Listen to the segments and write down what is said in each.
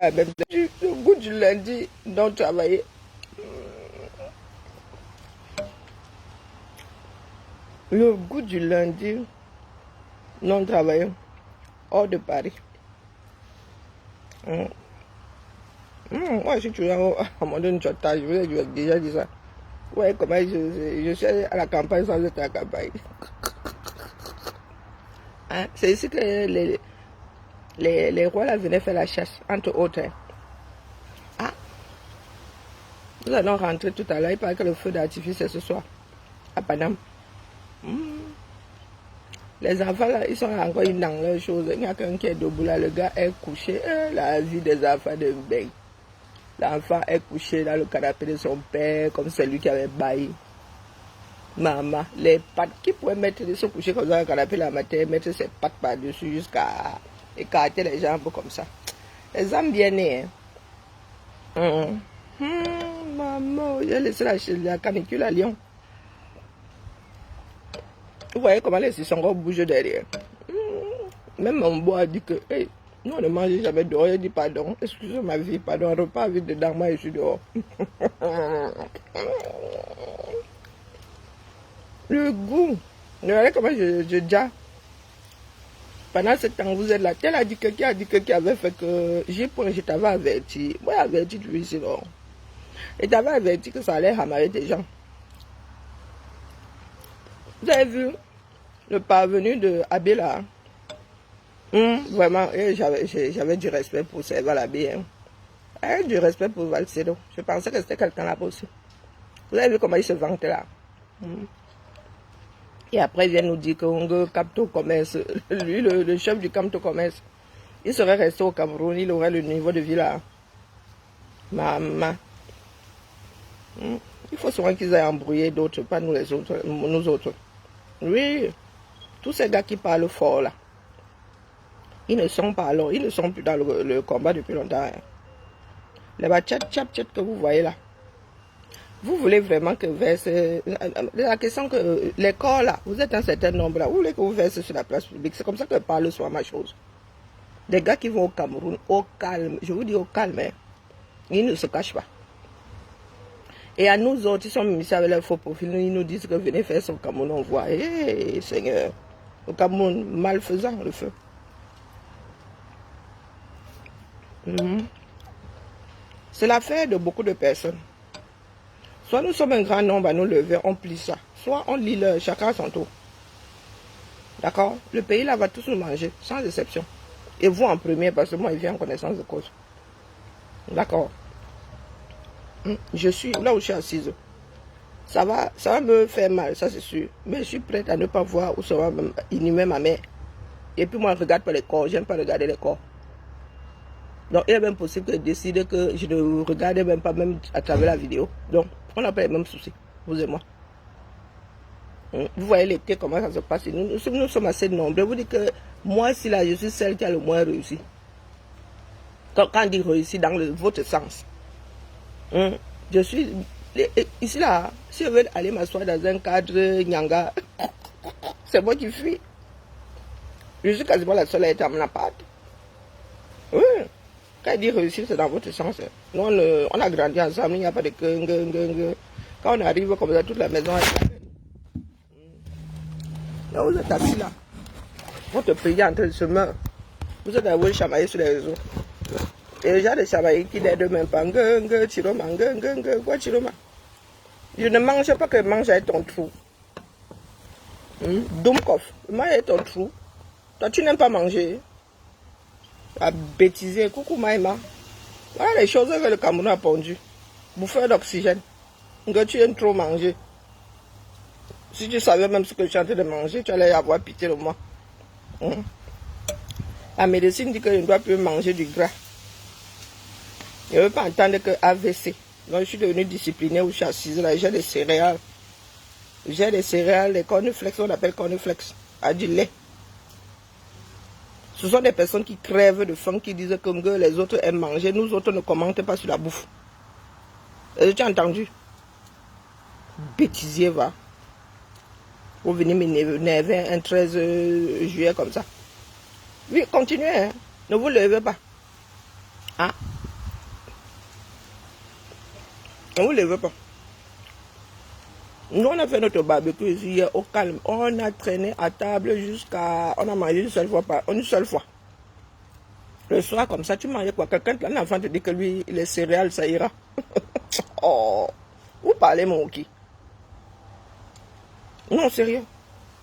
Le goût du lundi non travaillé. Le goût du lundi non travaillé hors de Paris. Moi, si tu es à un moment donné, je vous ai déjà dit ça. Ouais, comment je suis à la campagne sans être à la campagne. Hein? C'est ici que les rois là venaient faire la chasse, entre autres. Ah, nous allons rentrer tout à l'heure. Il paraît que le feu d'artifice est ce soir à Paname. Les enfants là, ils sont encore dans leurs choses. Il n'y a qu'un qui est debout là. Le gars est couché. La vie des enfants de bain. L'enfant est couché dans le canapé de son père, comme celui qui avait bailli. Maman, les pattes, qui pourrait mettre se coucher comme ça dans le canapé la matin, mettre ses pattes par-dessus jusqu'à écarter les jambes comme ça. Les âmes bien nées. Maman, j'ai laissé la canicule à Lyon. Vous voyez comment les sissons bougent derrière. Même mon bois a dit que, hey, nous on ne mange jamais dehors. Il a dit pardon, excusez ma vie, pardon, un repas vite dedans, moi je suis dehors. Le goût, regardez comment je dis. Pendant ce temps, vous êtes là. Qui a dit qui avait fait que je t'avais averti. Moi, averti, tu ici, non. Et t'avais averti que ça allait ramarer des gens. Vous avez vu le parvenu de Abela? Vraiment, j'avais du respect pour Serval Abé. Du respect pour Valcedo. Je pensais que c'était quelqu'un là aussi. Vous avez vu comment il se vantait là? Et après, il vient nous dire qu'on Capto Commerce, lui, le chef du Capto Commerce, il serait resté au Cameroun, il aurait le niveau de vie là. Maman. Il faut souvent qu'ils aient embrouillé d'autres, pas nous les autres, nous autres. Oui, tous ces gars qui parlent fort là, ils ne sont pas là, ils ne sont plus dans le combat depuis longtemps. Hein. Les tchat que vous voyez là. Vous voulez vraiment que verse la question que les corps là, vous êtes un certain nombre là, vous voulez que vous versez sur la place publique, c'est comme ça que parle soit ma chose. Des gars qui vont au Cameroun, au calme, je vous dis au calme, hein, ils ne se cachent pas. Et à nous autres, ils sont mis avec leur faux profil, ils nous disent que venez faire ça au Cameroun, on voit, hé Seigneur, au Cameroun, malfaisant le feu. C'est l'affaire de beaucoup de personnes. Soit nous sommes un grand nombre à nous lever, on plie ça. Soit on lit chacun à son tour. D'accord? Le pays là va tous nous manger, sans exception. Et vous en premier, parce que moi, il vient en connaissance de cause. D'accord? Je suis là où je suis assise. Ça va me faire mal, ça c'est sûr. Mais je suis prête à ne pas voir où sera inhumée ma mère. Et puis moi, je ne regarde pas les corps, j'aime pas regarder les corps. Donc il est même possible que je décide que je ne regarde même pas, même à travers la vidéo. Donc, on n'a pas les mêmes soucis, vous et moi. Vous voyez l'été, comment ça se passe. Nous sommes assez nombreux. Vous dites que moi, si là, je suis celle qui a le moins réussi. Quand on dit réussi dans votre sens. Je suis ici là, si je veux aller m'asseoir dans un cadre nyanga, c'est moi qui fuis. Je suis quasiment la seule à être à mon appart. Oui. Quand il dit réussir, c'est dans votre sens. Nous, on a grandi ensemble, il n'y a pas de Quand on arrive comme ça, toute la maison est là, vous êtes assis là. Votre pays est en train de se meurtre. Vous êtes à vous chamailler sur les réseaux. Et les gens de chamailler qui n'aident même pas. Chiroma, quoi chiroma? Je ne mange pas que mange avec ton trou. Dumkov, mange avec ton trou. Toi, tu n'aimes pas manger. À bêtiser, coucou Maïma. Voilà les choses que le Cameroun a pondu. Bouffeur d'oxygène. Que tu aimes trop manger. Si tu savais même ce que je suis en train de manger, tu allais avoir pitié de moi. La médecine dit que je ne dois plus manger du gras. Je ne veux pas entendre que AVC. Donc je suis devenue disciplinée où je suis assise là. J'ai des céréales. J'ai des céréales, les cornflakes, on appelle cornflakes. À du lait. Ce sont des personnes qui crèvent de faim, qui disent que les autres aiment manger. Nous autres ne commentent pas sur la bouffe. Tu as entendu? Bêtisier va. Vous venez m'énerver un 13 juillet comme ça. Oui, continuez. Hein. Ne vous levez pas. Ah, on ne le veut pas. Nous, on a fait notre barbecue ici hier au calme. On a traîné à table jusqu'à... On a mangé une seule fois. Le soir, comme ça, tu manges quoi? Quelqu'un, un enfant te dit que lui, les céréales, ça ira. Oh, vous parlez mon qui? Non, sérieux.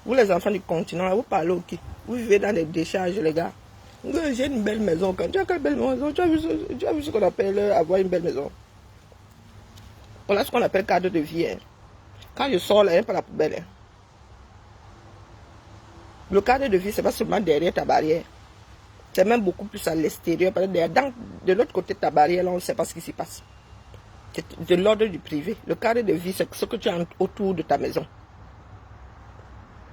Vous, les enfants du continent, vous parlez au qui? Vous vivez dans des décharges, les gars. J'ai une belle maison. Quand tu as quelle belle maison? Tu as vu ce qu'on appelle avoir une belle maison? Voilà ce qu'on appelle cadre de vie. Hein. Quand je sors là, il n'y a pas la poubelle. Hein. Le cadre de vie, c'est pas seulement derrière ta barrière. C'est même beaucoup plus à l'extérieur. De l'autre côté de ta barrière, là, on ne sait pas ce qui s'y passe. C'est de l'ordre du privé. Le cadre de vie, c'est ce que tu as autour de ta maison.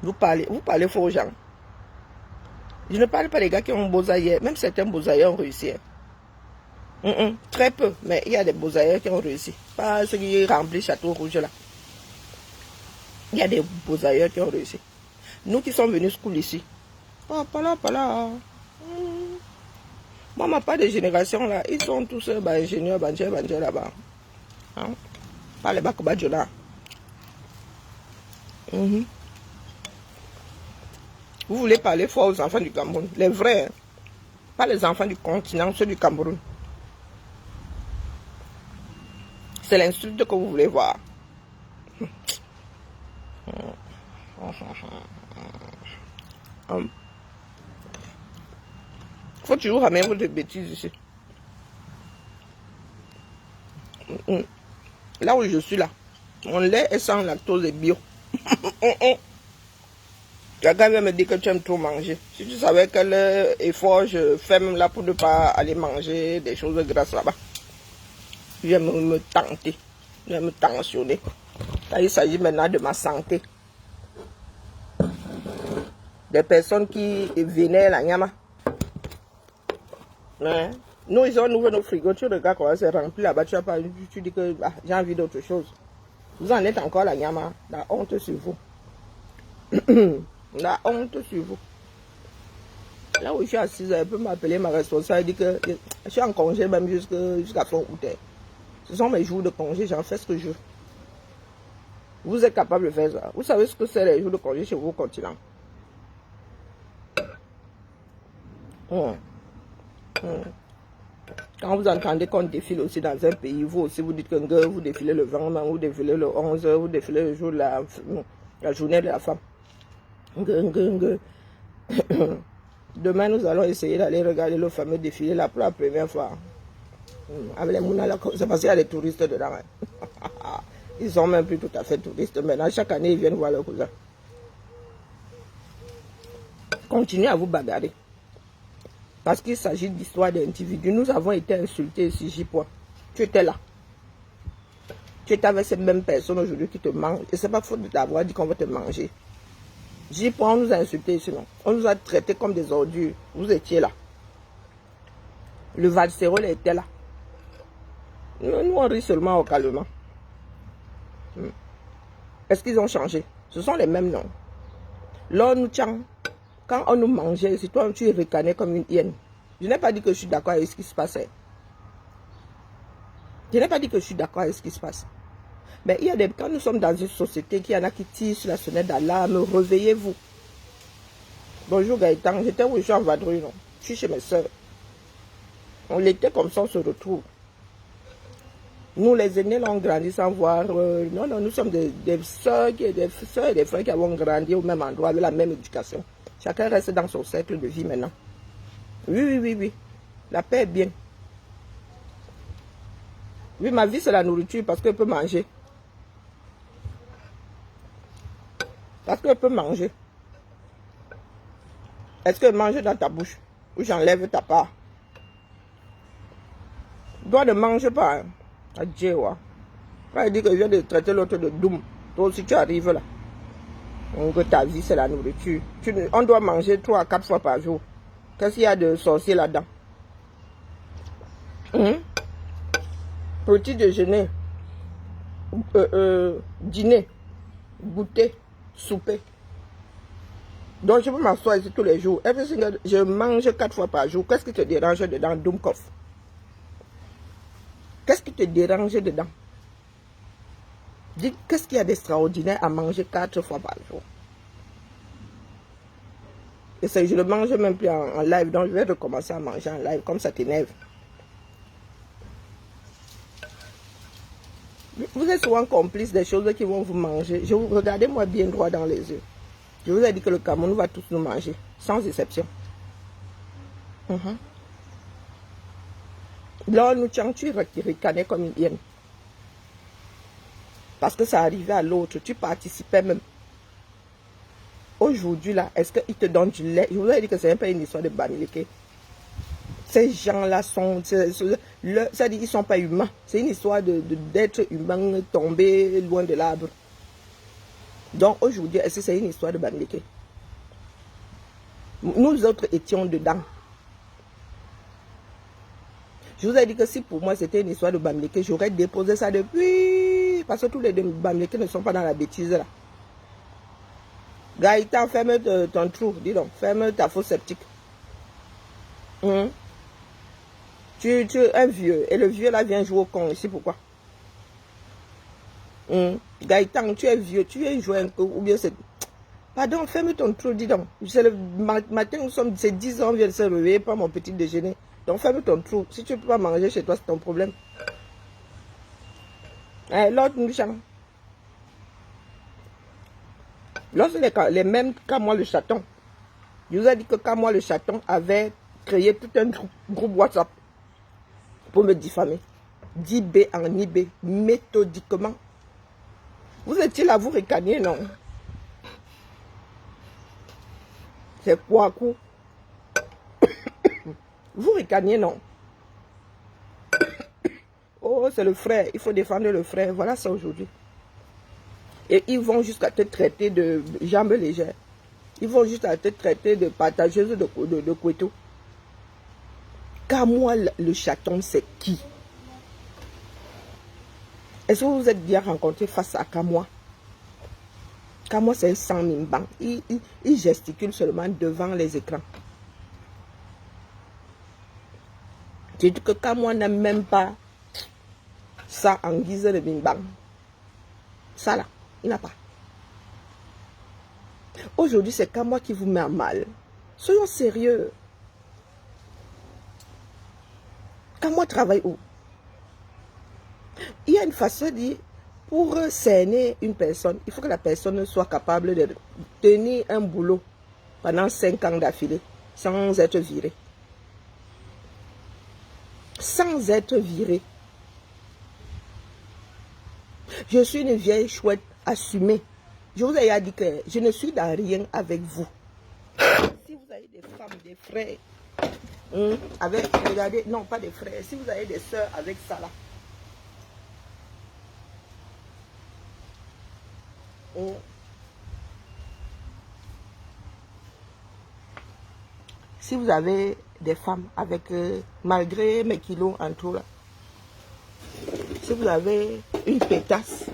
Vous parlez faux aux gens. Je ne parle pas des gars qui ont beaux ailleurs. Même certains beaux ailleurs ont réussi. Hein. Très peu, mais il y a des beaux ailleurs qui ont réussi. Pas ceux qui remplissent Château Rouge là. Il y a des beaux ailleurs qui ont réussi. Nous qui sommes venus school ici. Pas là. Moi, ma part de génération là, ils sont tous ingénieurs, banquiers là-bas. Hein? Pas les Bakobadjona. Vous voulez parler fort aux enfants du Cameroun, les vrais, hein? Pas les enfants du continent, ceux du Cameroun. C'est l'insulte que vous voulez voir. Faut toujours ramener votre bêtises ici. Là où je suis là, mon lait est sans lactose et bio. La gars vient me dire que tu aimes trop manger. Si tu savais quel effort je fais même là pour ne pas aller manger des choses grasses là-bas. Tu viens me tenter. Tu viens me tensionner. Là, il s'agit maintenant de ma santé. Des personnes qui vénèrent la nyama. Ouais. Nous, ils ont ouvert nos frigos. Tu regardes comment c'est rempli là-bas. Tu dis que j'ai envie d'autre chose. Vous en êtes encore la nyama. La honte sur vous. La honte sur vous. Là où je suis assise, elle peut m'appeler ma responsable et dire que je suis en congé même jusqu'à fin août. Ce sont mes jours de congé, j'en fais ce que je veux. Vous êtes capable de faire ça. Vous savez ce que c'est les jours de congé chez vous au continent. Quand vous entendez qu'on défile aussi dans un pays, vous aussi vous dites que vous défilez le 20, vous défilez le 11, vous défilez le jour de la journée de la femme. Demain, nous allons essayer d'aller regarder le fameux défilé là pour la première fois. Avec les mounas là, c'est parce qu'il y a des touristes dedans. Hein. Ils sont même plus tout à fait touristes. Maintenant, chaque année, ils viennent voir leurs cousins. Continuez à vous bagarrer. Parce qu'il s'agit d'histoire d'individus. Nous avons été insultés ici, J-Point. Tu étais là. Tu étais avec ces mêmes personnes aujourd'hui qui te mangent. Et c'est pas faute de t'avoir dit qu'on va te manger. J-Point, on nous a insultés ici, non. On nous a traités comme des ordures. Vous étiez là. Le Valserol était là. Nous, on rit seulement au calmement. Est-ce qu'ils ont changé? Ce sont les mêmes noms. Là, nous tient. Quand on nous mangeait, si toi tu es ricané comme une hyène. Je n'ai pas dit que je suis d'accord avec ce qui se passait. Je n'ai pas dit que je suis d'accord avec ce qui se passe. Mais il y a des, quand nous sommes dans une société, qu'il y en a qui tirent sur la sonnette d'alarme, réveillez-vous. Bonjour Gaëtan, j'étais où je suis en vadrouille, non? Je suis chez mes soeurs. On l'était comme ça, on se retrouve. Nous, les aînés, là, on grandit sans voir. Non, nous sommes des soeurs et des frères qui avons grandi au même endroit, avec la même éducation. Chacun reste dans son cercle de vie maintenant. Oui. La paix est bien. Oui, ma vie, c'est la nourriture parce qu'elle peut manger. Parce qu'elle peut manger. Est-ce qu'elle mange dans ta bouche? Ou j'enlève ta part? Toi ne mange pas. Hein. Adieu, ouais. Quand il dit que je viens de traiter l'autre de Doom, toi aussi tu arrives là. Donc ta vie c'est la nourriture. On doit manger 3 à 4 fois par jour. Qu'est-ce qu'il y a de sorcier là-dedans? Petit déjeuner, dîner, goûter, souper. Donc je peux m'asseoir ici tous les jours. Je mange 4 fois par jour. Qu'est-ce qui te dérange dedans, Doomkoff? Qu'est-ce qui te dérange dedans? Dis, qu'est-ce qu'il y a d'extraordinaire à manger 4 fois par jour? Et ça, je ne le mange même plus en live, donc je vais recommencer à manger en live, comme ça t'énerve. Vous êtes souvent complice des choses qui vont vous manger. Regardez-moi bien droit dans les yeux. Je vous ai dit que le Cameroun va tous nous manger, sans exception. Là, nous tu ricanais comme une hyène. Parce que ça arrivait à l'autre, tu participais même. Aujourd'hui, là, est-ce qu'ils te donnent du lait? Je vous ai dit que ce n'est pas une histoire de Bamileke. Ces gens-là sont... Ça dit, ils ne sont pas humains. C'est une histoire d'être humain tombé loin de l'arbre. Donc aujourd'hui, est-ce que c'est une histoire de Bamileke? Nous autres étions dedans. Je vous ai dit que si pour moi c'était une histoire de Bamileke, j'aurais déposé ça depuis. Parce que tous les Bamileke ne sont pas dans la bêtise là. Gaïtan, ferme ton trou, dis donc, ferme ta fosse sceptique. Tu es un vieux, et le vieux là vient jouer au con ici, pourquoi? Gaïtan, tu es vieux, tu es joué un peu, ou bien c'est... Pardon, ferme ton trou, dis donc. C'est le matin, c'est 10 ans, on vient de se réveiller, pas mon petit déjeuner. Donc ferme ton trou. Si tu ne peux pas manger chez toi, c'est ton problème. L'autre nous chante. Lorsque les mêmes Kamois le chaton, je vous ai dit que Kamois le chaton avait créé tout un groupe WhatsApp pour me diffamer. d'IB en IB, méthodiquement. Vous étiez là, vous ricaniez, non? C'est quoi, coup? Vous ricaniez, non? Oh, c'est le frère, il faut défendre le frère. Voilà ça aujourd'hui. Et ils vont jusqu'à te traiter de jambes légères. Ils vont jusqu'à te traiter de partageuse de couteau. Car moi, le chaton, c'est qui? Est-ce que vous vous êtes bien rencontré face à Kamois? Kamois, c'est un sans mimban. Il gesticule seulement devant les écrans. Tu dis que Kamois n'a même pas ça en guise de mimban. Ça là, il n'a pas. Aujourd'hui, c'est Kamois qui vous met à mal. Soyons sérieux. Kamois travaille où? Il y a une façon de dire, pour cerner une personne, il faut que la personne soit capable de tenir un boulot pendant 5 ans d'affilée, sans être virée. Sans être virée. Je suis une vieille chouette assumée. Je vous ai dit que je ne suis dans rien avec vous. Si vous avez des femmes, des frères, avec, regardez, non pas des frères, si vous avez des soeurs avec ça là, si vous avez des femmes avec, malgré mes kilos en tout là, si vous avez une pétasse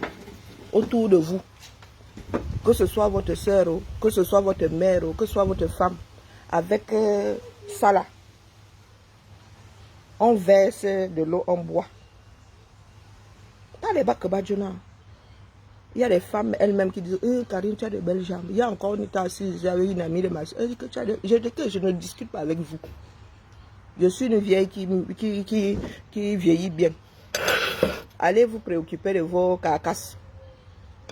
autour de vous, que ce soit votre soeur, que ce soit votre mère, que ce soit votre femme, avec ça là, on verse de l'eau en bois. Pas les Bakabadjona. Il y a des femmes elles-mêmes qui disent Karine, tu as de belles jambes. Il y a encore une temps assise, j'avais une amie de ma soeur. Elle dit que je ne discute pas avec vous. Je suis une vieille qui vieillit bien. Allez vous préoccuper de vos carcasses.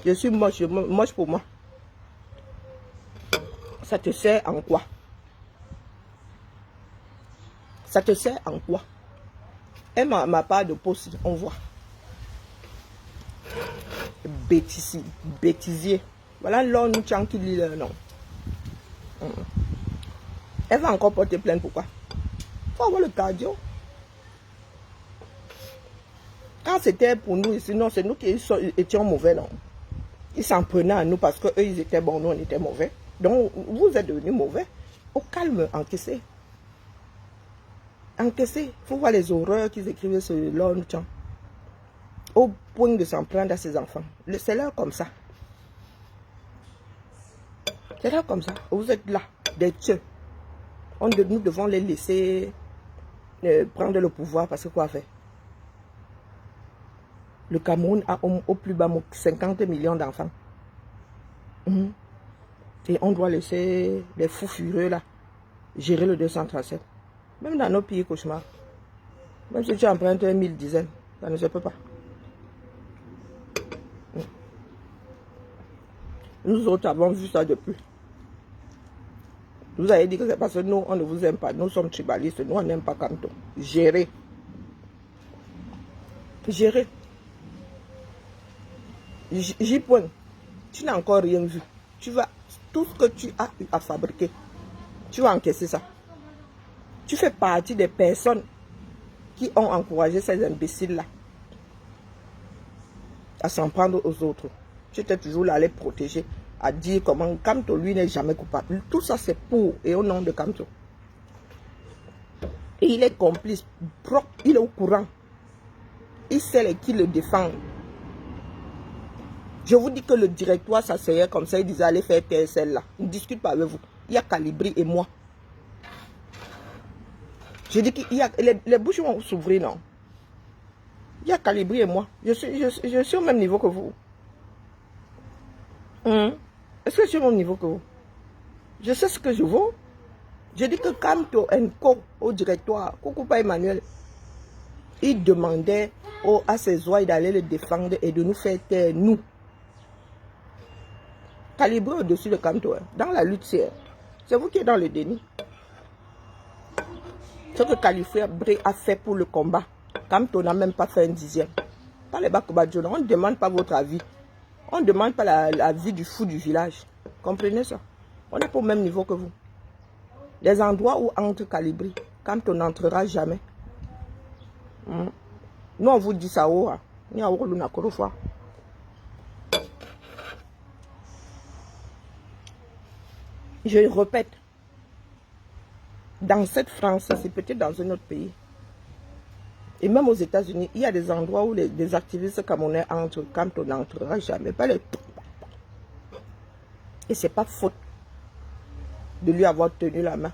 Je suis moche, moche pour moi. Ça te sert en quoi? Ça te sert en quoi? Et ma part de poste, on voit. Bêtisier. Voilà l'homme qui lit leur nom. Elle va encore porter plainte, pourquoi? Il faut avoir le cardio. Quand c'était pour nous ici, non, c'est nous qui étions mauvais, non. Ils s'en prenaient à nous parce qu'eux, ils étaient bons, nous, on était mauvais. Donc, vous êtes devenus mauvais. Au calme, encaissez. Encaissez. Il faut voir les horreurs qu'ils écrivaient sur l'homme. Au point de s'en prendre à ses enfants. C'est l'heure comme ça. C'est l'heure comme ça. Vous êtes là, des dieux. Nous devons les laisser prendre le pouvoir parce que quoi faire? Le Cameroun a au plus bas 50 millions d'enfants. Et on doit laisser les fous furieux là gérer le 237. Même dans nos pays cauchemars. Même si tu empruntes 1000 dizaines, ça ne se peut pas. Nous autres avons vu ça depuis. Vous avez dit que c'est parce que nous, on ne vous aime pas. Nous sommes tribalistes. Nous, on n'aime pas Kamto. Gérer. Gérer. J'y pointe. Tu n'as encore rien vu. Tu vas, tout ce que tu as eu à fabriquer, tu vas encaisser ça. Tu fais partie des personnes qui ont encouragé ces imbéciles-là à s'en prendre aux autres. Tu étais toujours là à les protéger, à dire comment Kamto, lui, n'est jamais coupable. Tout ça, c'est pour et au nom de Kamto. Et il est complice, propre, il est au courant. Il sait qui le défendent. Je vous dis que le directoire s'asseyait comme ça, il disait allez faire TSL là. Il ne discute pas avec vous. Il y a Calibri et moi. Je dis qu'il y a les bouches vont s'ouvrir, non. Il y a Calibri et moi. Je suis au même niveau que vous. Est-ce que je suis au même niveau que vous? Je sais ce que je vaux. Je dis que Kamto Co au directoire, coucou pas Emmanuel, il demandait à ses oies d'aller le défendre et de nous faire taire, nous. Calibré au-dessus de Kamto. Dans la lutte, c'est vous qui êtes dans le déni. Ce que Calibré a fait pour le combat, Kamto n'a même pas fait un dixième. Pas les Bakobadjona, on ne demande pas votre avis. On ne demande pas l'avis du fou du village. Comprenez ça? On n'est pas au même niveau que vous. Les endroits où entre Calibri, Kamto n'entrera jamais. Nous, on vous dit ça. Je répète, dans cette France, c'est peut-être dans un autre pays. Et même aux États-Unis, il y a des endroits où des activistes camerounais entrent. Kamto n'entrera jamais. Pas les... Et c'est pas faute de lui avoir tenu la main.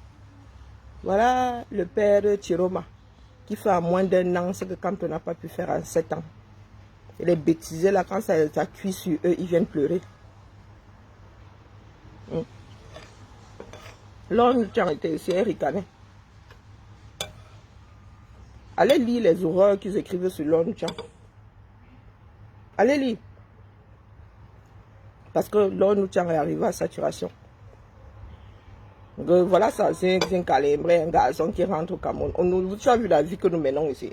Voilà le père Chiroma qui fait en moins d'un an ce que Kamto n'a pas pu faire en 7 ans. Et les bêtisés là, quand ça cuit sur eux, ils viennent pleurer. L'homme qui a été ici, ricané. Allez lire les horreurs qu'ils écrivent sur l'homme. Allez lire. Parce que l'homme est arrivé à saturation. Donc, voilà ça, c'est un Calibri, un garçon qui rentre au Cameroun. Tu as vu la vie que nous menons ici.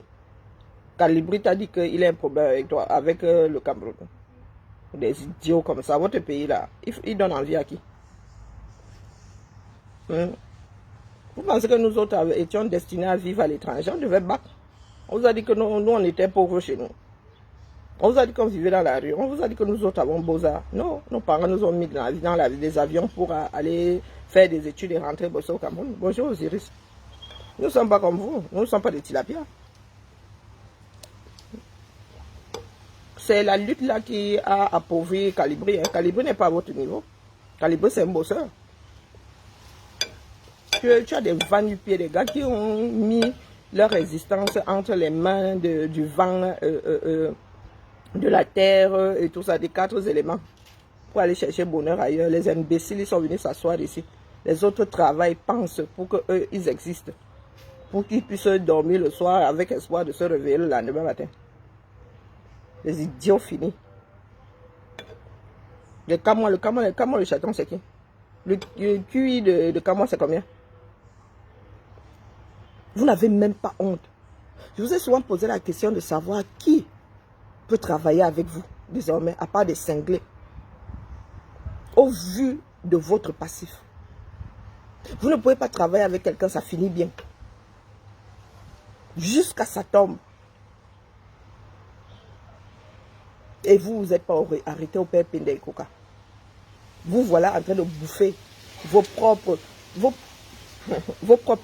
Calibri t'a dit qu'il a un problème avec toi, avec le Cameroun. Des idiots comme ça, votre pays là, il donne envie à qui? Vous pensez que nous autres étions destinés à vivre à l'étranger? On devait battre. On vous a dit que nous on était pauvres chez nous. On vous a dit qu'on vivait dans la rue. On vous a dit que nous autres avons beaux-arts. Non, nos parents nous ont mis dans la vie des avions pour aller faire des études et rentrer bosser au Cameroun. Bonjour Osiris. Nous ne sommes pas comme vous. Nous ne sommes pas des tilapias. C'est la lutte là qui a appauvri Calibri. Calibri n'est pas à votre niveau. Calibri, c'est un bosseur. Tu as des vannes du pied, des gars qui ont mis leur résistance entre les mains du vent, de la terre et tout ça, des 4 éléments pour aller chercher bonheur ailleurs. Les imbéciles, ils sont venus s'asseoir ici. Les autres travaillent, pensent pour qu'eux, ils existent. Pour qu'ils puissent dormir le soir avec espoir de se réveiller le lendemain matin. Les idiots finis. Le Cameroun, le chaton, c'est qui? Le QI de Cameroun, c'est combien? Vous n'avez même pas honte. Je vous ai souvent posé la question de savoir qui peut travailler avec vous désormais, à part des cinglés. Au vu de votre passif. Vous ne pouvez pas travailler avec quelqu'un, ça finit bien. Jusqu'à sa tombe. Et vous n'êtes pas arrêté au père Pende Koka. Vous voilà en train de bouffer vos propres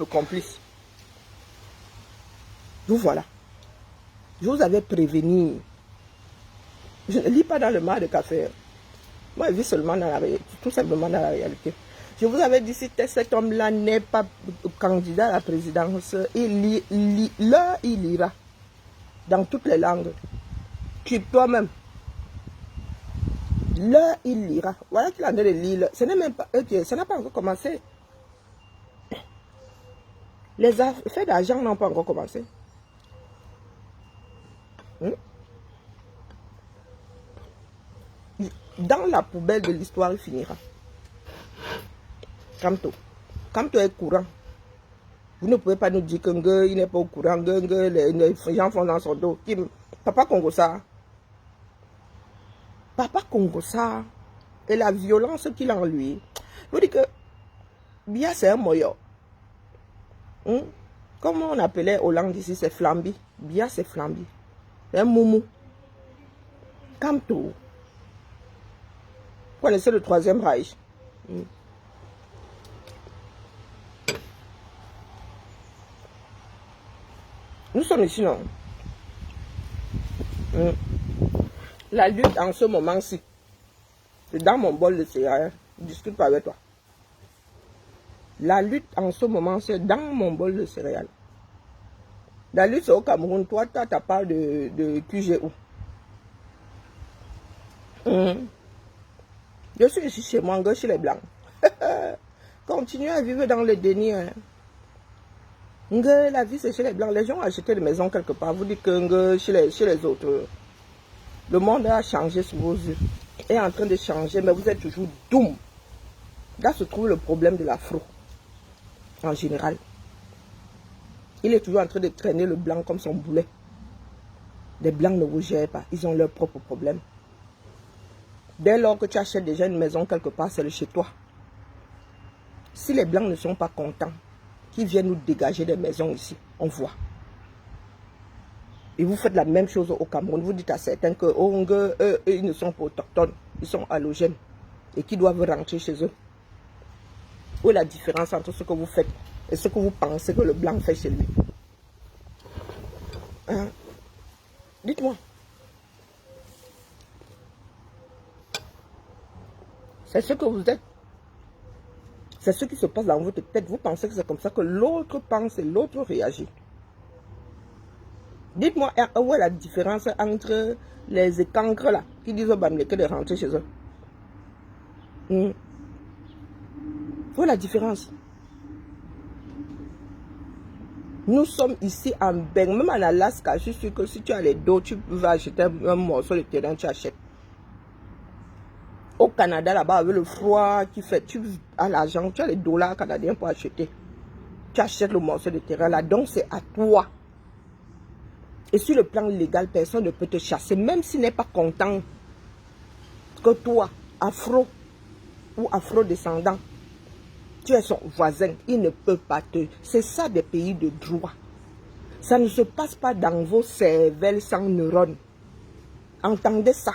complices. Vous voilà. Je vous avais prévenu. Je ne lis pas dans le mar de café. Moi, je vis seulement dans la réalité, tout simplement dans la réalité. Je vous avais dit, si cet homme-là n'est pas candidat à la présidence, il lira dans toutes les langues. Occupe-toi-même. L'heure, il lira. Voilà qu'il en est de lire. Ce n'est même pas... Ok, ça n'a pas encore commencé. Les affaires d'argent n'ont pas encore commencé. Dans la poubelle de l'histoire, il finira. Kamto. Kamto est courant. Vous ne pouvez pas nous dire qu'il n'est pas au courant, que les gens font dans son dos. Papa Congo ça. Papa Congo ça. Et la violence qu'il a en lui. Vous dites que Bia c'est un moyo. Comment on appelait Hollande ici, c'est Flamby. Bia c'est Flamby. C'est un moumou. Kamto. Vous connaissez le troisième Reich. Nous sommes ici, non? La lutte en ce moment-ci, c'est dans mon bol de céréales. Je ne discute pas avec toi. La lutte en ce moment, c'est dans mon bol de céréales. La lutte, c'est au Cameroun. Toi, tu as part de QGO. Je suis ici chez moi, chez les Blancs. Continuez à vivre dans le déni. Hein. La vie, c'est chez les Blancs. Les gens ont acheté des maisons quelque part. Vous dites que chez les autres, le monde a changé sous vos yeux. Est en train de changer, mais vous êtes toujours doom. Là se trouve le problème de l'afro. En général. Il est toujours en train de traîner le blanc comme son boulet. Les blancs ne vous gèrent pas. Ils ont leurs propres problèmes. Dès lors que tu achètes déjà une maison quelque part, c'est le chez toi. Si les blancs ne sont pas contents, qu'ils viennent nous dégager des maisons ici, on voit. Et vous faites la même chose au Cameroun. Vous dites à certains que eux, ils ne sont pas autochtones, ils sont halogènes et qu'ils doivent rentrer chez eux. Où est la différence entre ce que vous faites et ce que vous pensez que le blanc fait chez lui? Hein? Dites-moi. C'est ce que vous êtes. C'est ce qui se passe dans votre tête. Vous pensez que c'est comme ça que l'autre pense et l'autre réagit. Dites-moi où est la différence entre les écancres là qui disent au Bamileke de rentrer chez eux. Où est la différence? Nous sommes ici en Beng, même en Alaska. Je suis sûr que si tu as les dos, tu vas acheter un morceau de terrain, tu achètes. Au Canada, là-bas, avec le froid qui fait, tu as l'argent, tu as les dollars canadiens pour acheter. Tu achètes le morceau de terrain là, donc c'est à toi. Et sur le plan légal, personne ne peut te chasser, même s'il n'est pas content que toi, afro ou afro-descendant, tu es son voisin, il ne peut pas te... C'est ça des pays de droit. Ça ne se passe pas dans vos cervelles sans neurones. Entendez ça.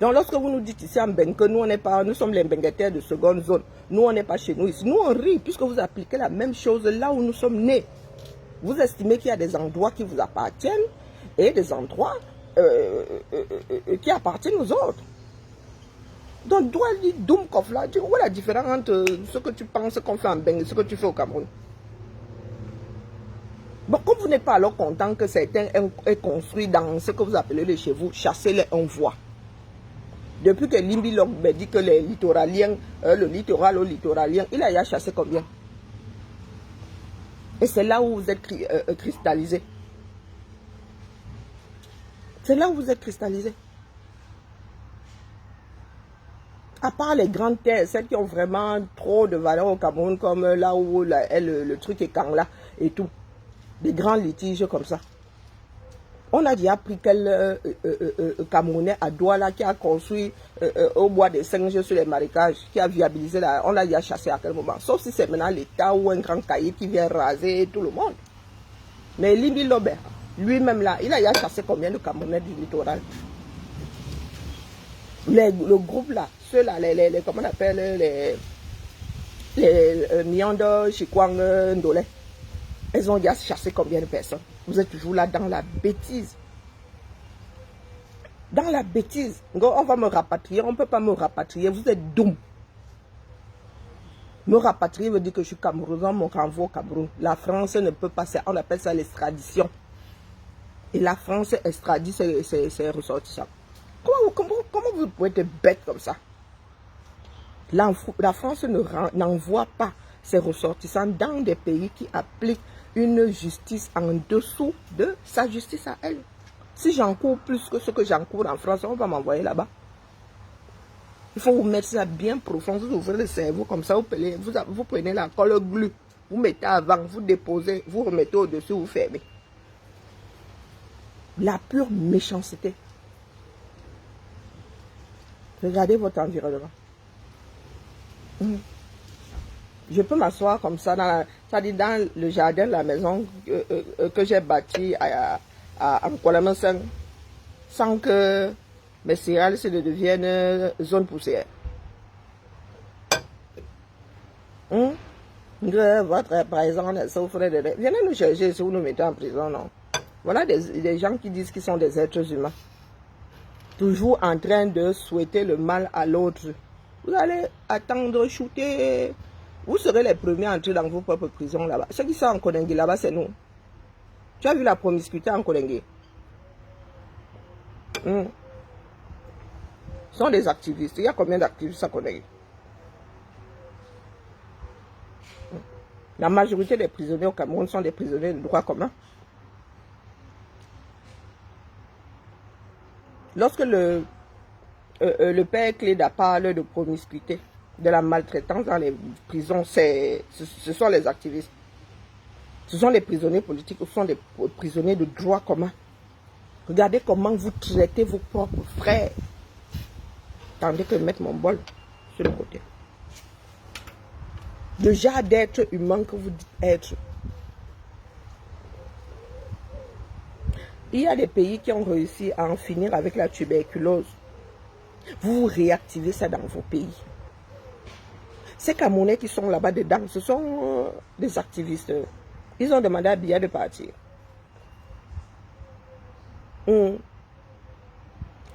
Donc lorsque vous nous dites ici en Beng que nous sommes les benguetaires de seconde zone, nous on n'est pas chez nous ici, nous on rit puisque vous appliquez la même chose là où nous sommes nés. Vous estimez qu'il y a des endroits qui vous appartiennent et des endroits qui appartiennent aux autres. Donc, doit dire Doumkov là, tu vois la différence entre ce que tu penses qu'on fait en Beng et ce que tu fais au Cameroun. Bon, comme vous n'êtes pas alors content que certains aient construit dans ce que vous appelez les chez vous, chassez-les, on voit. Depuis que Limbi Log me dit que les littoraliens, le littoral aux littoraliens, il a chassé combien? Et c'est là où vous êtes cristallisé. C'est là où vous êtes cristallisé. À part les grandes terres, celles qui ont vraiment trop de valeur au Cameroun, comme là où le truc est Kangla et tout. Des grands litiges comme ça. On a déjà pris quel Camerounais à Douala qui a construit au bois des singes sur les marécages, qui a viabilisé là. On l'a déjà chassé à quel moment? Sauf si c'est maintenant l'État ou un grand cahier qui vient raser tout le monde. Mais Limbi Lobert, lui-même là, il a déjà chassé combien de Camerounais du littoral? Le groupe là, ceux-là, comment on appelle, les Nyando, Chikwang, Ndolé, ils ont déjà chassé combien de personnes? Vous êtes toujours là dans la bêtise. Dans la bêtise. On va me rapatrier, on ne peut pas me rapatrier, vous êtes doux. Me rapatrier veut dire que je suis Camerounais, on me renvoie au Cameroun. La France ne peut pas, on appelle ça l'extradition. Et la France extradie ses ressortissants. Comment vous pouvez être bête comme ça? La France n'envoie pas ses ressortissants dans des pays qui appliquent une justice en dessous de sa justice à elle. Si j'encours plus que ce que j'encours en France, on va m'envoyer là-bas. Il faut vous mettre ça bien profond, vous ouvrez le cerveau comme ça, vous prenez la colle glue, vous mettez avant, vous déposez, vous remettez au-dessus, vous fermez. La pure méchanceté. Regardez votre environnement. Je peux m'asseoir comme ça, dans le jardin de la maison que j'ai bâti à Mkwalamaseng, sans que mes céréales ne deviennent zone poussière. Votre présence souffre de... Venez nous chercher si vous nous mettez en prison, non? Voilà des gens qui disent qu'ils sont des êtres humains. Toujours en train de souhaiter le mal à l'autre. Vous allez attendre, shooter. Vous serez les premiers à entrer dans vos propres prisons là-bas. Ceux qui sont en Konengue là-bas, c'est nous. Tu as vu la promiscuité en Konengue? Ce sont des activistes. Il y a combien d'activistes à Konengue? La majorité des prisonniers au Cameroun sont des prisonniers de droit commun. Lorsque le père Cléda parle de promiscuité, de la maltraitance dans les prisons, ce sont les activistes. Ce sont les prisonniers politiques, ce sont des prisonniers de droit commun. Regardez comment vous traitez vos propres frères. Tandis que mettre mon bol sur le côté. Le genre d'être humain que vous dites être. Il y a des pays qui ont réussi à en finir avec la tuberculose. Vous réactivez ça dans vos pays. Ces Camerounais qui sont là-bas dedans, ce sont des activistes. Ils ont demandé à Biya de partir.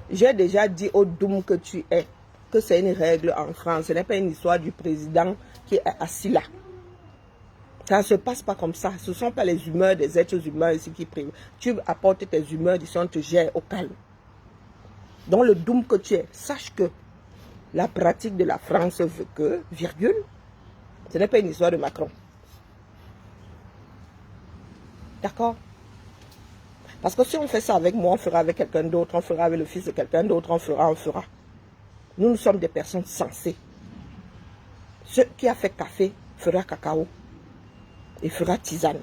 J'ai déjà dit au Doum que tu es, que c'est une règle en France. Ce n'est pas une histoire du président qui est assis là. Ça ne se passe pas comme ça. Ce ne sont pas les humeurs des êtres humains ici qui priment. Tu apportes tes humeurs, ici on te gère au calme. Dans le Doum que tu es, sache que la pratique de la France veut que, virgule, ce n'est pas une histoire de Macron. D'accord? Parce que si on fait ça avec moi, on fera avec quelqu'un d'autre, on fera avec le fils de quelqu'un d'autre, on fera. Nous sommes des personnes sensées. Ce qui a fait café fera cacao et fera tisane.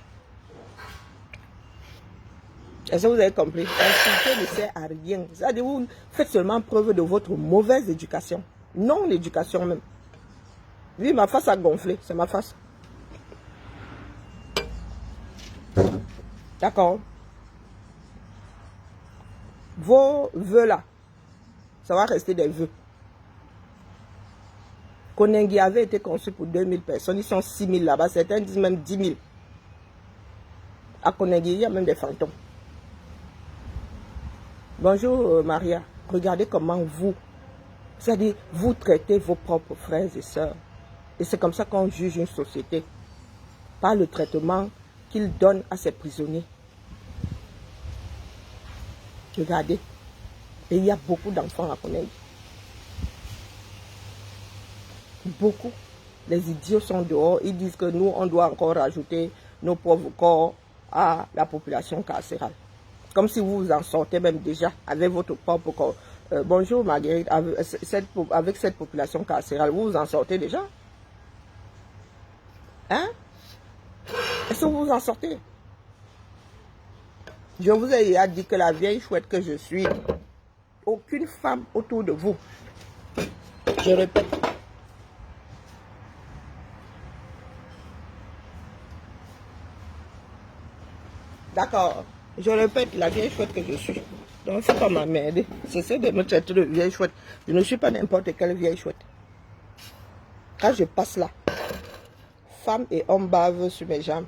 Est-ce que vous avez compris? Insulter ne sert à rien. C'est-à-dire que vous faites seulement preuve de votre mauvaise éducation. Non l'éducation même. Oui, ma face a gonflé. C'est ma face. D'accord. Vos vœux là, ça va rester des vœux. Konengue avait été conçu pour 2000 personnes. Ils sont 6000 là-bas. Certains disent même 10 000. À Konengue, il y a même des fantômes. Bonjour Maria. Regardez comment vous, c'est-à-dire vous traitez vos propres frères et sœurs. Et c'est comme ça qu'on juge une société. Par le traitement qu'il donne à ses prisonniers. Regardez. Et il y a beaucoup d'enfants à Konengue. Beaucoup. Les idiots sont dehors. Ils disent que nous, on doit encore rajouter nos pauvres corps à la population carcérale. Comme si vous vous en sortez même déjà avec votre propre corps. Bonjour Marguerite, avec cette population carcérale, vous vous en sortez déjà? Hein? Est-ce que vous vous en sortez? Je vous ai déjà dit que la vieille chouette que je suis, aucune femme autour de vous, je répète, d'accord, je répète, la vieille chouette que je suis. Donc, il ne faut pas m'emmerder. Cessez de me traiter de vieille chouette. Je ne suis pas n'importe quelle vieille chouette. Quand je passe là, femme et homme bavent sur mes jambes.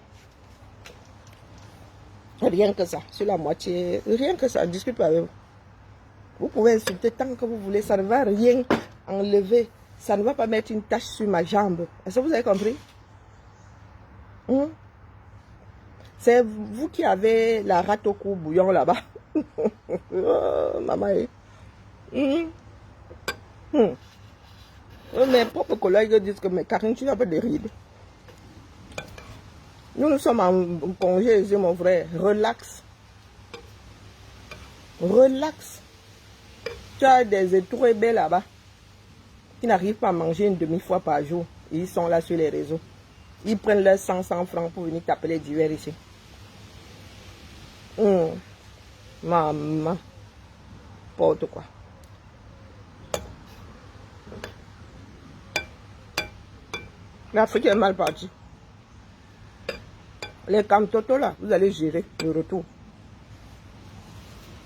Rien que ça, sur la moitié, rien que ça, discute pas avec vous. Vous pouvez insulter tant que vous voulez, ça ne va rien enlever. Ça ne va pas mettre une tache sur ma jambe. Est-ce que vous avez compris? C'est vous qui avez la rate au cou bouillon là-bas. Oh, maman. Mes propres collègues disent que mais Karine, tu n'as pas de rides. Nous sommes en congé, j'ai mon frère. Relax. Relax. Tu as des étourébés là-bas qui n'arrivent pas à manger une demi-fois par jour. Ils sont là sur les réseaux. Ils prennent leurs 100 francs pour venir t'appeler d'hiver ici. Maman. N'importe quoi. L'Afrique est mal partie. Les camtotos là, vous allez gérer le retour.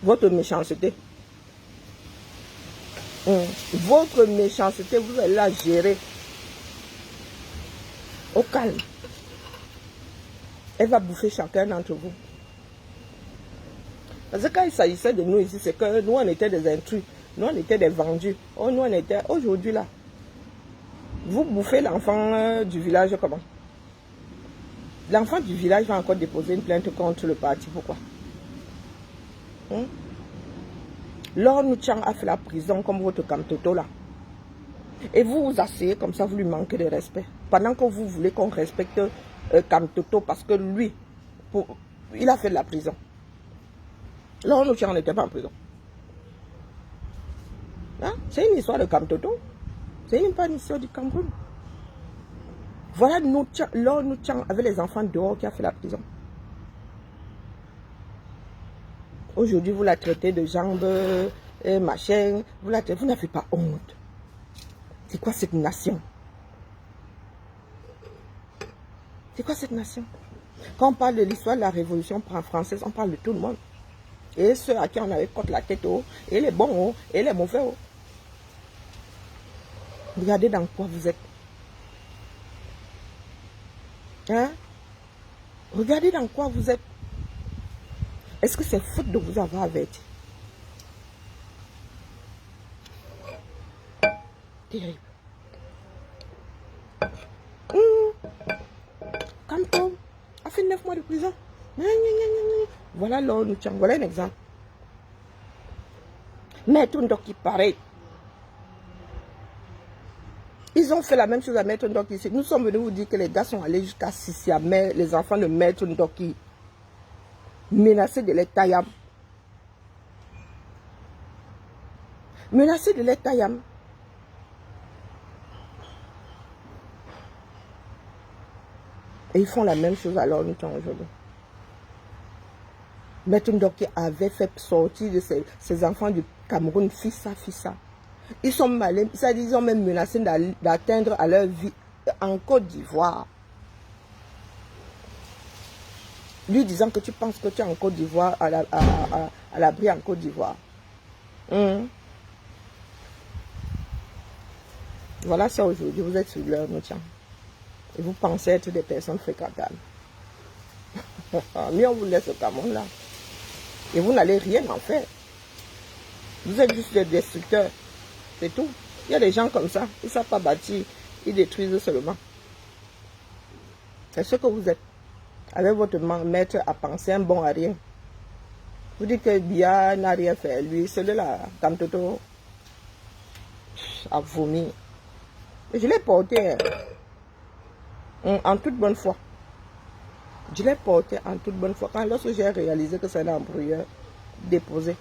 Votre méchanceté. Votre méchanceté, vous allez la gérer. Au calme. Elle va bouffer chacun d'entre vous. Parce que quand il s'agissait de nous ici, c'est que nous on était des intrus. Nous on était des vendus. Oh, nous on était... Aujourd'hui là, vous bouffez l'enfant du village comment? L'enfant du village va encore déposer une plainte contre le parti. Pourquoi? Lord Nuchang a fait la prison comme votre camtoto là. Et vous vous asseyez comme ça, vous lui manquez de respect. Pendant que vous voulez qu'on respecte Camtoto parce que lui, il a fait de la prison. Lord Nuchang n'était pas en prison. Hein? C'est une histoire de Camtoto. C'est pas une histoire du Cameroun. Voilà Lord Nuchang avec les enfants dehors qui a fait la prison. Aujourd'hui, vous la traitez de jambes, machin. Vous n'avez pas honte. C'est quoi cette nation? C'est quoi cette nation? Quand on parle de l'histoire de la Révolution française, on parle de tout le monde. Et ceux à qui on avait côte la tête haut, et les bons hauts, et les mauvais hauts. Regardez dans quoi vous êtes. Hein? Regardez dans quoi vous êtes. Est-ce que c'est faute de vous avoir averti? Terrible. Camto a fait 9 mois de prison. Voilà Lord Nuchang, voilà un exemple. Maître Ndoki, pareil. Ils ont fait la même chose à Maître Ndoki. Nous sommes venus vous dire que les gars sont allés jusqu'à Sissia, mais les enfants de Maître Ndoki, menacés de l'État. Menacés de l'État. Et ils font la même chose à Lord Nuchang aujourd'hui. Maître Ndoki avait fait sortir de ses enfants du Cameroun, fissa. Ils sont malins, ils ont même menacé d'atteindre à leur vie en Côte d'Ivoire. Lui disant que tu penses que tu es en Côte d'Ivoire, à l'abri en Côte d'Ivoire. Voilà ça aujourd'hui, vous êtes sur leur Nuchang. Et vous pensez être des personnes fréquentables. Mais on vous laisse au Cameroun là. Et vous n'allez rien en faire. Vous êtes juste des destructeurs. C'est tout. Il y a des gens comme ça. Ils ne savent pas bâtir. Ils détruisent seulement. C'est ce que vous êtes. Avec votre maître à penser un bon à rien. Vous dites que Bia n'a rien fait. Lui, celui-là, Camtoto, a vomi. Je l'ai porté en toute bonne foi. Je l'ai porté en toute bonne foi. Lorsque j'ai réalisé que c'est un embrouilleur déposé.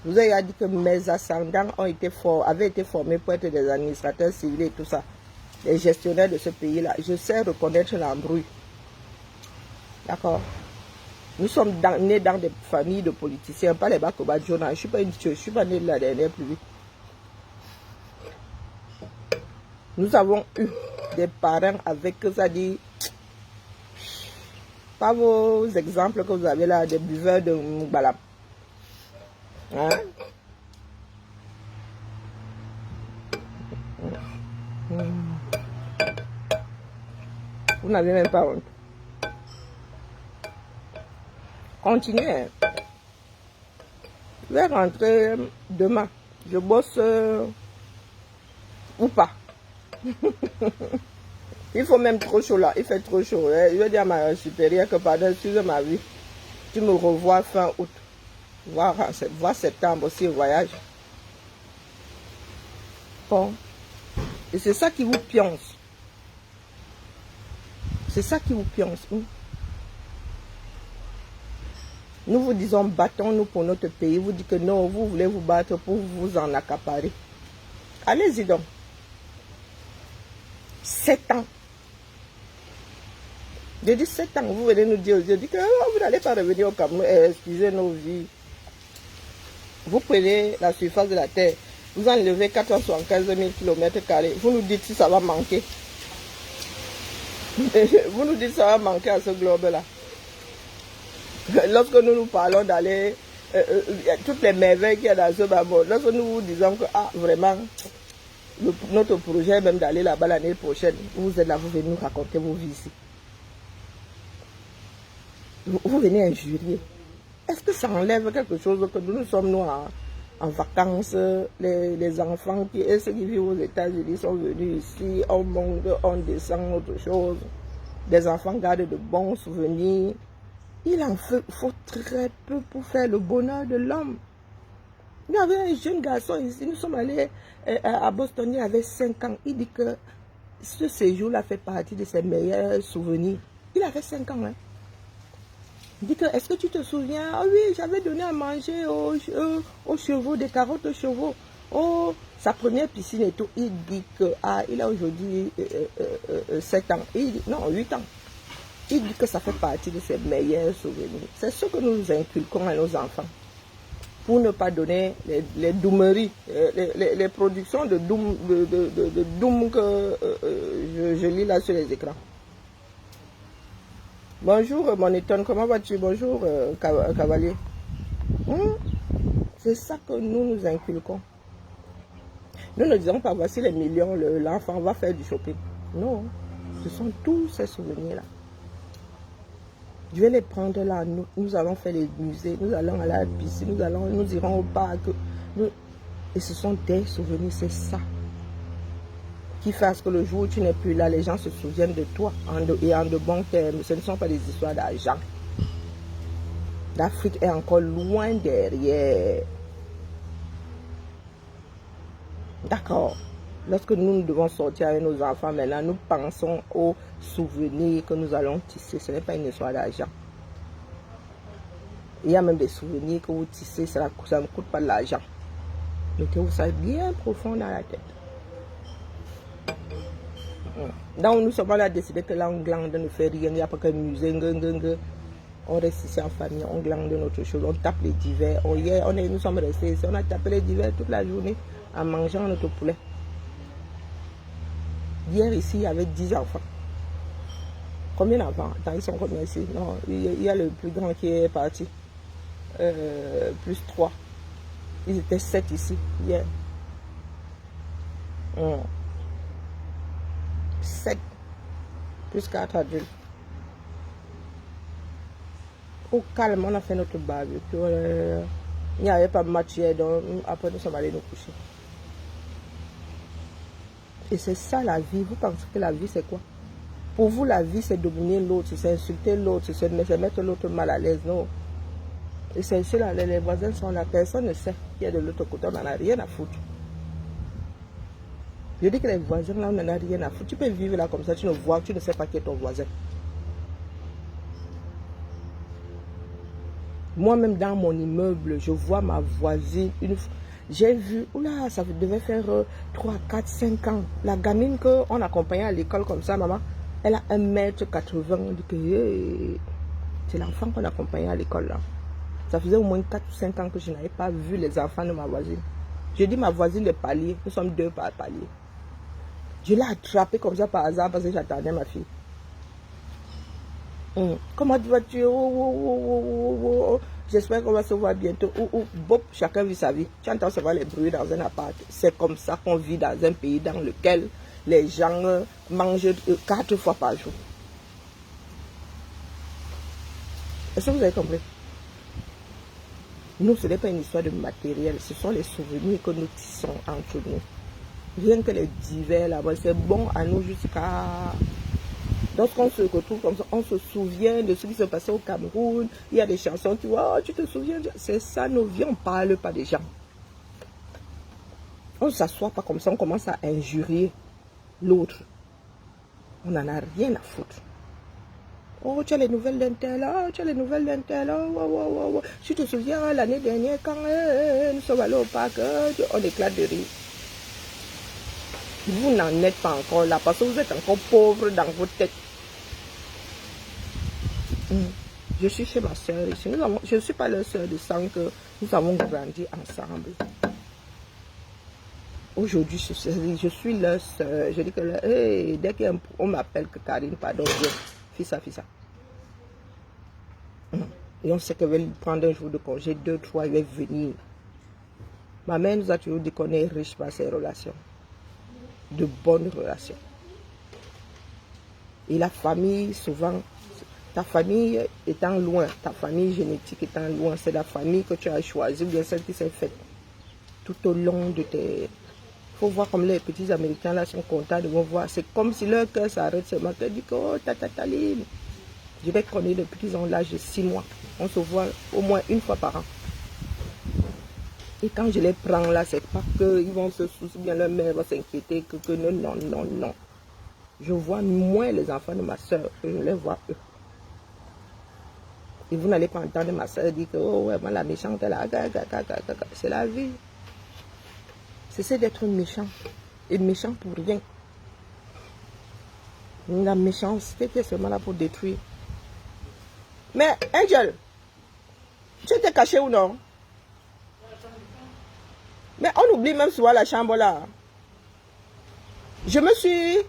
Je vous ai dit que mes ascendants avaient été formés pour être des administrateurs civils et tout ça. Les gestionnaires de ce pays-là. Je sais reconnaître l'embrouille. D'accord? Nous sommes nés dans des familles de politiciens, pas les Bakoba Jonah. Je ne suis pas né de la dernière pluie. Nous avons eu des parents avec, ça dit, pas vos exemples que vous avez là, des buveurs de Moubalam. Hein? Vous n'avez même pas honte. Continuez. Je vais rentrer demain. Je bosse ou pas. Il faut même trop chaud là. Il fait trop chaud. Je vais dire à ma supérieure que pardon, excuse ma vie. Tu me revois fin août. Voir septembre aussi au voyage. Bon. Et c'est ça qui vous pionce. C'est ça qui vous pionce. Nous vous disons battons-nous pour notre pays. Vous dites que non, vous voulez vous battre pour vous en accaparer. Allez-y donc. 7 ans. J'ai dit 7 ans, vous venez nous dire, je dis que vous n'allez pas revenir au Cameroun, excusez nos vies. Vous prenez la surface de la terre, vous enlevez 475 000 km², vous nous dites si ça va manquer. Vous nous dites si ça va manquer à ce globe-là. Lorsque nous parlons d'aller, toutes les merveilles qu'il y a dans ce bas-bord, lorsque nous vous disons que, vraiment, notre projet est même d'aller là-bas l'année prochaine, vous êtes là, vous venez nous raconter vos vies ici. Vous venez injurier. Est-ce que ça enlève quelque chose que nous sommes nous en vacances, les enfants ceux qui vivent aux États-Unis sont venus ici, on monte, on descend, autre chose. Des enfants gardent de bons souvenirs. Il en faut très peu pour faire le bonheur de l'homme. Il y avait un jeune garçon ici, nous sommes allés à Boston, il avait 5 ans. Il dit que ce séjour-là fait partie de ses meilleurs souvenirs. Il avait 5 ans, hein. Il dit que, est-ce que tu te souviens? Ah oui, j'avais donné à manger aux chevaux, des carottes aux chevaux. Oh, sa première piscine et tout. Il dit que, il a aujourd'hui 7 ans. Il dit, non, 8 ans. Il dit que ça fait partie de ses meilleurs souvenirs. C'est ce que nous inculquons à nos enfants. Pour ne pas donner les doumeries, les productions de doom que je lis là sur les écrans. Bonjour Moniton, comment vas-tu? Bonjour Cavalier. C'est ça que nous inculquons. Nous ne disons pas voici les millions, l'enfant va faire du shopping. Non, ce sont tous ces souvenirs-là. Je vais les prendre là, nous allons faire les musées, nous allons à la piscine, nous irons au parc. Et ce sont des souvenirs, c'est ça. Qui fasse que le jour où tu n'es plus là, les gens se souviennent de toi et en de bons termes. Ce ne sont pas des histoires d'argent. L'Afrique est encore loin derrière. D'accord. Lorsque nous devons sortir avec nos enfants maintenant, nous pensons aux souvenirs que nous allons tisser. Ce n'est pas une histoire d'argent. Il y a même des souvenirs que vous tissez, ça ne coûte pas de l'argent. Mettez-vous ça bien profond dans la tête. Donc nous sommes là à décider que là on glande, ne fait rien, il n'y a pas qu'un musée, on reste ici en famille, on glande notre chose, on tape les divers. Nous sommes restés ici, on a tapé les divers toute la journée en mangeant notre poulet. Hier ici, il y avait 10 enfants. Combien d'enfants? Attends, ils sont combien ici? Non, il y a le plus grand qui est parti. Plus 3. Ils étaient 7 ici, hier. 7. Plus 4 adultes. Au calme, on a fait notre barbecue. Il n'y avait pas de match hier, donc après nous sommes allés nous coucher. Et c'est ça la vie. Vous pensez que la vie c'est quoi? Pour vous la vie c'est dominer l'autre, c'est insulter l'autre, c'est mettre l'autre mal à l'aise. Non. Et c'est cela, les voisins sont là, personne ne sait qu'il y a de l'autre côté, on n'en a rien à foutre. Je dis que les voisins là, on n'en a rien à foutre. Tu peux vivre là comme ça, tu ne vois, tu ne sais pas qui est ton voisin. Moi-même dans mon immeuble, je vois ma voisine, j'ai vu, oula, ça devait faire 3, 4, 5 ans. La gamine qu'on accompagnait à l'école comme ça, maman, elle a 1,80 m. On dit que c'est l'enfant qu'on accompagnait à l'école là. Ça faisait au moins 4 ou 5 ans que je n'avais pas vu les enfants de ma voisine. Je dis ma voisine de palier, nous sommes 2 par palier. Je l'ai attrapée comme ça par hasard parce que j'attendais ma fille. Comment vas-tu? J'espère qu'on va se voir bientôt. Bob, chacun vit sa vie. Tu entends savoir les bruits dans un appart. C'est comme ça qu'on vit dans un pays dans lequel les gens mangent 4 fois par jour. Est-ce que vous avez compris? Nous, ce n'est pas une histoire de matériel. Ce sont les souvenirs que nous tissons entre nous. Rien que les divers là-bas, c'est bon à nous jusqu'à Lorsqu'on se retrouve comme ça, on se souvient de ce qui s'est passé au Cameroun. Il y a des chansons, tu vois, oh, tu te souviens. C'est ça nos vies, on ne parle pas des gens. On ne s'assoit pas comme ça, on commence à injurier l'autre. On n'en a rien à foutre. Oh, tu as les nouvelles d'un tel, oh, tu as les nouvelles d'un tel, oh, oh, oh, oh. Tu te souviens, l'année dernière, quand nous sommes allés au parc, on éclate de rire. Vous n'en êtes pas encore là, parce que vous êtes encore pauvre dans votre tête. Je suis chez ma soeur ici. Je ne suis pas leur soeur de sang, que nous avons grandi ensemble. Aujourd'hui, je suis leur soeur. Je dis que hey, dès qu'on m'appelle que Karine, pardon, fais ça. Et on sait qu'elle va lui prendre un jour de congé, 2, 3, elle va venir. Ma mère nous a toujours dit qu'on est riche par ses relations. De bonnes relations. Et la famille, souvent, ta famille étant loin, ta famille génétique étant loin, c'est la famille que tu as choisie, ou bien celle qui s'est faite tout au long de tes... Il faut voir comme les petits Américains là sont contents de me voir. C'est comme si leur cœur s'arrête seulement. Ils disent, oh, tataline. Je vais connaître depuis qu'ils ont l'âge de 6 mois. On se voit au moins une fois par an. Et quand je les prends là, c'est pas qu'ils vont se soucier, bien leur mère va s'inquiéter, que non. Je vois moins les enfants de ma soeur que je les vois eux. Et vous n'allez pas entendre ma soeur dire que, oh ouais, moi la méchante, elle a... C'est la vie. Cessez d'être méchant. Et méchant pour rien. La méchanceté qui est seulement là pour détruire. Mais, Angel, tu étais caché ou non? Mais on oublie même souvent la chambre là. Je me suis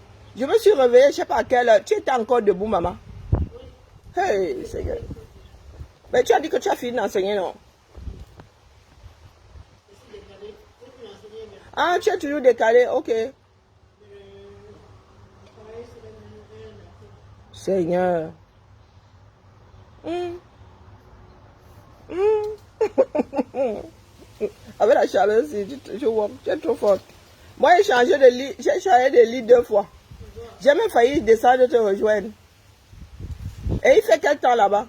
réveillée, je ne sais pas à quelle heure. Tu étais encore debout, maman? Hey, Seigneur. Mais tu as dit que tu as fini d'enseigner, non? Ah, tu es toujours décalé, ok. Seigneur. Avec la chaleur, je vois, tu es trop forte. Moi, j'ai changé de lit 2 fois. J'ai même failli descendre te rejoindre. Et il fait quel temps là-bas?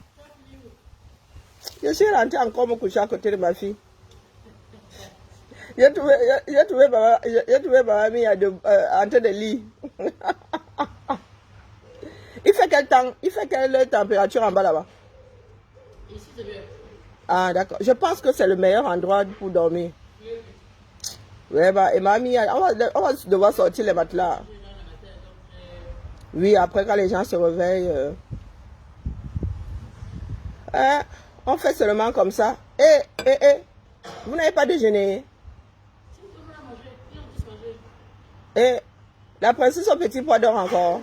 Je suis rentrée encore me coucher à côté de ma fille. J'ai trouvé ma mamie en train de lit. Il fait quel temps? Il fait quelle température en bas là-bas? Ici, c'est bien. Ah, d'accord. Je pense que c'est le meilleur endroit pour dormir. Oui, bah, et mamie, on va devoir sortir les matelas. Oui, après quand les gens se réveillent. On fait seulement comme ça. Vous n'avez pas déjeuné? Et la princesse au petit pois dort encore.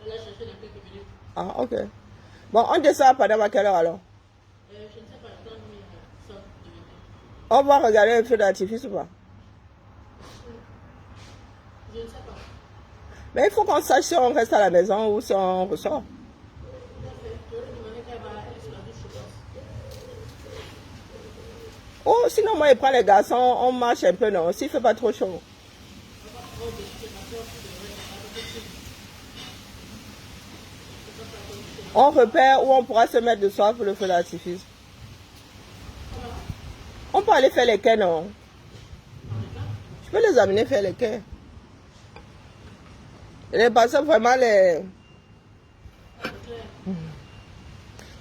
Elle a cherché dans quelques minutes. Ah, ok. Bon, on descend pendant quelle heure alors? Je ne sais pas, on va regarder un feu d'artifice ou pas? Je ne sais pas. Mais il faut qu'on sache si on reste à la maison ou si on ressort. Oh, sinon moi je prends les garçons, on marche un peu, non? S'il ne fait pas trop chaud. On repère où on pourra se mettre de soir pour le feu d'artifice. On peut aller faire les quais, non? Je peux les amener faire les quais. Les personnes vraiment les...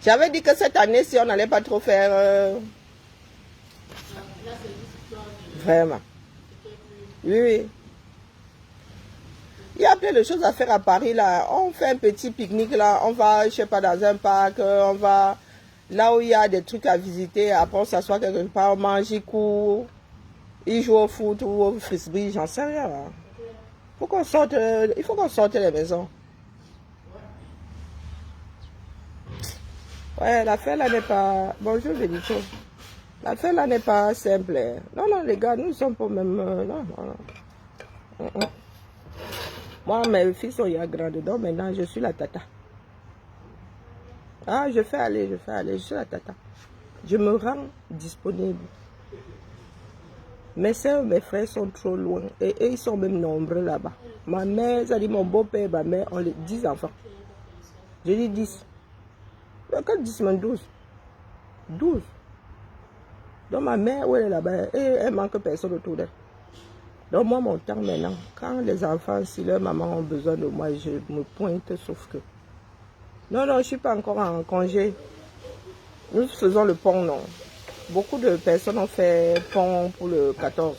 J'avais dit que cette année, si on n'allait pas trop faire... Vraiment. Oui. Il y a plein de choses à faire à Paris là. On fait un petit pique-nique là. On va, je sais pas, dans un parc. On va là où il y a des trucs à visiter. Après, on s'assoit quelque part, on mange, il court. Il joue au foot ou au frisbee, j'en sais rien. Faut qu'on sorte, il faut qu'on sorte les maisons. Ouais, l'affaire là n'est pas... Bonjour, Benito. L'affaire là n'est pas simple. Non, les gars, nous sommes pas même... non. Moi, mes fils sont ya grands dedans. Maintenant, je suis la tata. Ah, je fais aller. Je suis la tata. Je me rends disponible. Mes soeurs, mes frères sont trop loin. Et eux, ils sont même nombreux là-bas. Ma mère, ça dit mon beau-père, ma mère, on les 10 enfants. J'ai dit 10. Quand 10, même 12. 12. Donc ma mère, où elle est là-bas, elle manque personne autour d'elle. Donc moi, mon temps maintenant, quand les enfants, si leur maman ont besoin de moi, je me pointe, sauf que... Non, je ne suis pas encore en congé. Nous faisons le pont, non. Beaucoup de personnes ont fait pont pour le 14.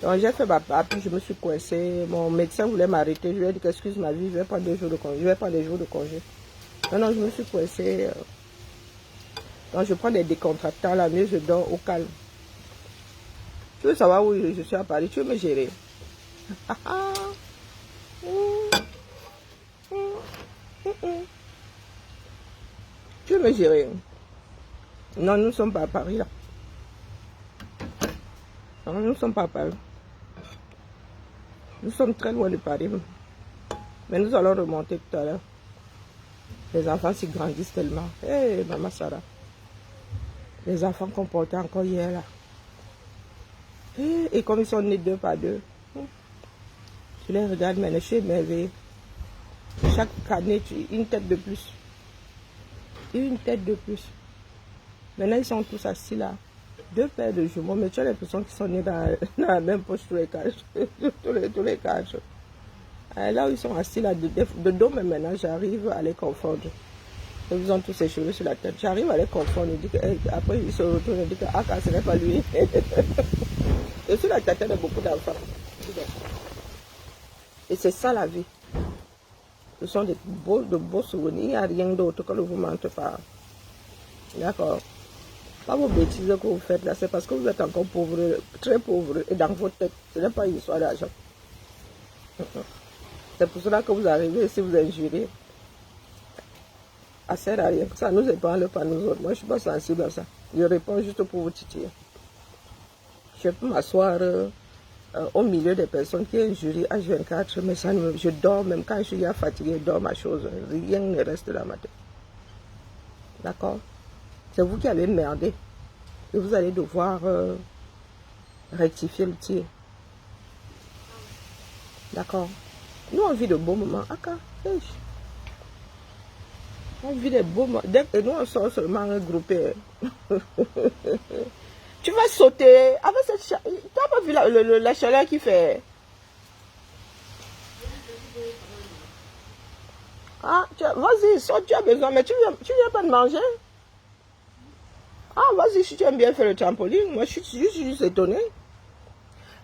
Donc j'ai fait ma part, puis je me suis coincée. Mon médecin voulait m'arrêter. Je lui ai dit excuse ma vie, je vais prendre 2 jours de congé. Je vais prendre des jours de congé. Non, je me suis coincée. Donc je prends des décontractants, la nuit je dors au calme. Tu veux savoir où je suis à Paris, tu veux me gérer? Tu veux me gérer? Non, nous ne sommes pas à Paris là. Non, nous ne sommes pas à Paris. Nous sommes très loin de Paris. Mais nous allons remonter tout à l'heure. Les enfants s'y grandissent tellement. Hé, maman Sarah. Les enfants qu'on portait encore hier là. Et comme ils sont nés 2 par 2. Tu les regardes maintenant, je suis émerveillée. Chaque année, une tête de plus. Une tête de plus. Maintenant, ils sont tous assis là. 2 paires de jumeaux, mais tu as l'impression qu'ils sont nés dans la même poche tous les 4. tous les 4. Là où ils sont assis là, de dos, mais maintenant, j'arrive à les confondre. Ils ont tous ces cheveux sur la tête. J'arrive à les confondre. Après, ils se retournent et disent que ah, ce n'est pas lui. Je suis la tête de beaucoup d'enfants. Et c'est ça la vie. Ce sont de beaux souvenirs. Il n'y a rien d'autre que le vous mente pas. D'accord. Pas vos bêtises que vous faites là. C'est parce que vous êtes encore pauvre, très pauvre. Et dans votre tête, ce n'est pas une histoire d'argent. C'est pour cela que vous arrivez si vous injurez. Ça sert à rien. Ça nous épargne pas nous autres. Moi, je ne suis pas sensible à ça. Je réponds juste pour vous titiller. Je peux m'asseoir au milieu des personnes qui injurient H24, mais ça, je dors, même quand je suis fatigué, je dors ma chose. Rien ne reste dans ma tête. D'accord? C'est vous qui allez merder. Et vous allez devoir rectifier le tir. D'accord? Nous, on vit de beaux moments. On vit des beaux moments. Et nous, on sort seulement regroupés. Tu vas sauter avec cette chaleur. Tu n'as pas vu la chaleur qui fait? Ah, vas-y, saute, tu as besoin, mais tu viens pas de manger? Ah, vas-y, si tu aimes bien faire le trampoline. Moi, je suis juste étonnée.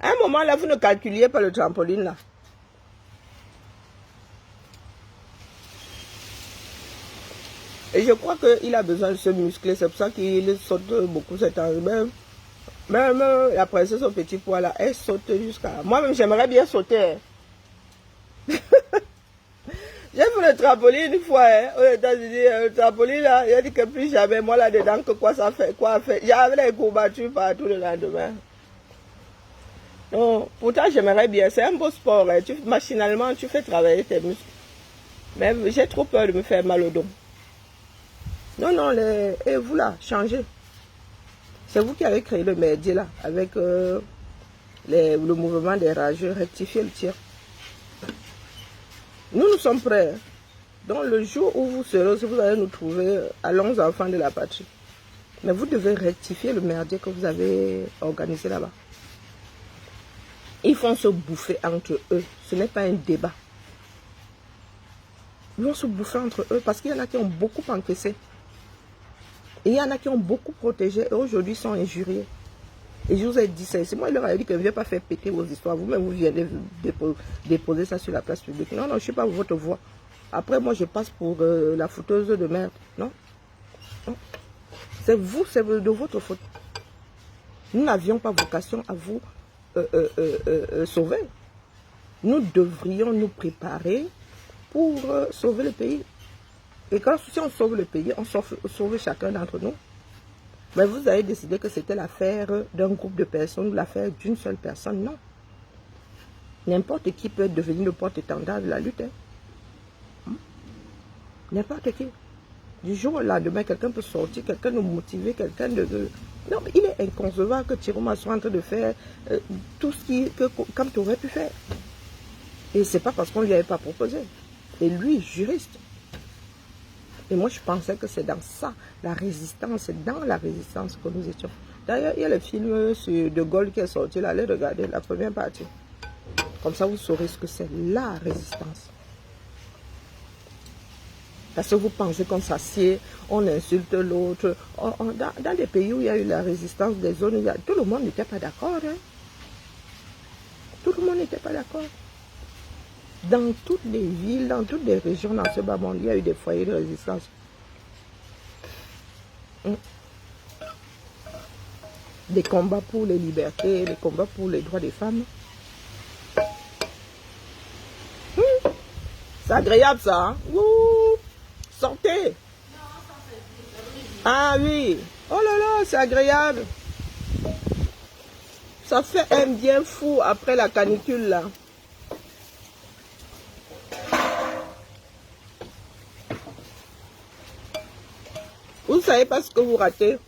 À un moment, là, vous ne calculiez pas le trampoline, là. Et je crois qu'il a besoin de se muscler. C'est pour ça qu'il saute beaucoup cette année. Même la princesse au petit pois, là, elle saute jusqu'à... Moi-même, j'aimerais bien sauter. J'ai fait le trampoline une fois, aux États-Unis. Le trampoline, là, il a dit que plus jamais, moi, là-dedans, que quoi ça fait, quoi fait. J'avais les courbatures partout le lendemain. Non, pourtant, j'aimerais bien. C'est un beau sport. Hein. Machinalement, tu fais travailler tes muscles. Mais j'ai trop peur de me faire mal au dos. Non, et vous là, changez. C'est vous qui avez créé le merdier là, avec le mouvement des rageux, rectifiez le tir. Nous sommes prêts. Donc le jour où vous serez, si vous allez nous trouver, allons enfants de la patrie. Mais vous devez rectifier le merdier que vous avez organisé là-bas. Ils font se bouffer entre eux. Ce n'est pas un débat. Ils vont se bouffer entre eux parce qu'il y en a qui ont beaucoup encaissé. Et il y en a qui ont beaucoup protégé et aujourd'hui sont injuriés. Et je vous ai dit ça. C'est moi, il leur a dit que je ne vais pas faire péter vos histoires. Vous-même, vous venez déposer ça sur la place publique. Non, je ne suis pas votre voix. Après, moi, je passe pour la fouteuse de merde. Non, non. C'est vous, c'est de votre faute. Nous n'avions pas vocation à vous sauver. Nous devrions nous préparer pour sauver le pays. Et quand si on sauve le pays, on sauve chacun d'entre nous. Mais vous avez décidé que c'était l'affaire d'un groupe de personnes ou l'affaire d'une seule personne. Non. N'importe qui peut devenir le porte-étendard de la lutte. Hein. N'importe qui. Du jour au lendemain, quelqu'un peut sortir, quelqu'un nous motiver, quelqu'un de... Non, mais il est inconcevable que Chiroma soit en train de faire tout ce comme tu aurais pu faire. Et c'est pas parce qu'on ne lui avait pas proposé. Et lui, juriste. Et moi, je pensais que c'est dans ça, la résistance, c'est dans la résistance que nous étions. D'ailleurs, il y a le film sur De Gaulle qui est sorti, là, allez regarder la première partie. Comme ça, vous saurez ce que c'est la résistance. Parce que vous pensez qu'on s'assied, on insulte l'autre. Dans les pays où il y a eu la résistance des zones, tout le monde n'était pas d'accord. Hein? Tout le monde n'était pas d'accord. Dans toutes les villes, dans toutes les régions, dans ce bas monde, il y a eu des foyers de résistance. Des combats pour les libertés, des combats pour les droits des femmes. C'est agréable ça. Hein? Ouh, sortez. Ah oui. Oh là là, c'est agréable. Ça fait un bien fou après la canicule là. Vous ne savez pas ce que vous ratez.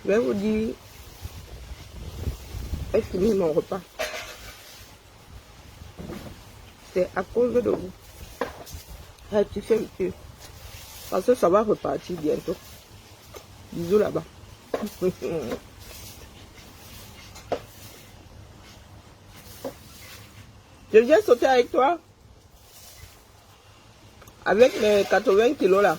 Je vais vous dire, j'ai fini mon repas. C'est à cause de vous. Rectifiez le tir. Parce que ça va repartir bientôt. Bisous là-bas. Je viens sauter avec toi. Avec mes 80 kilos là.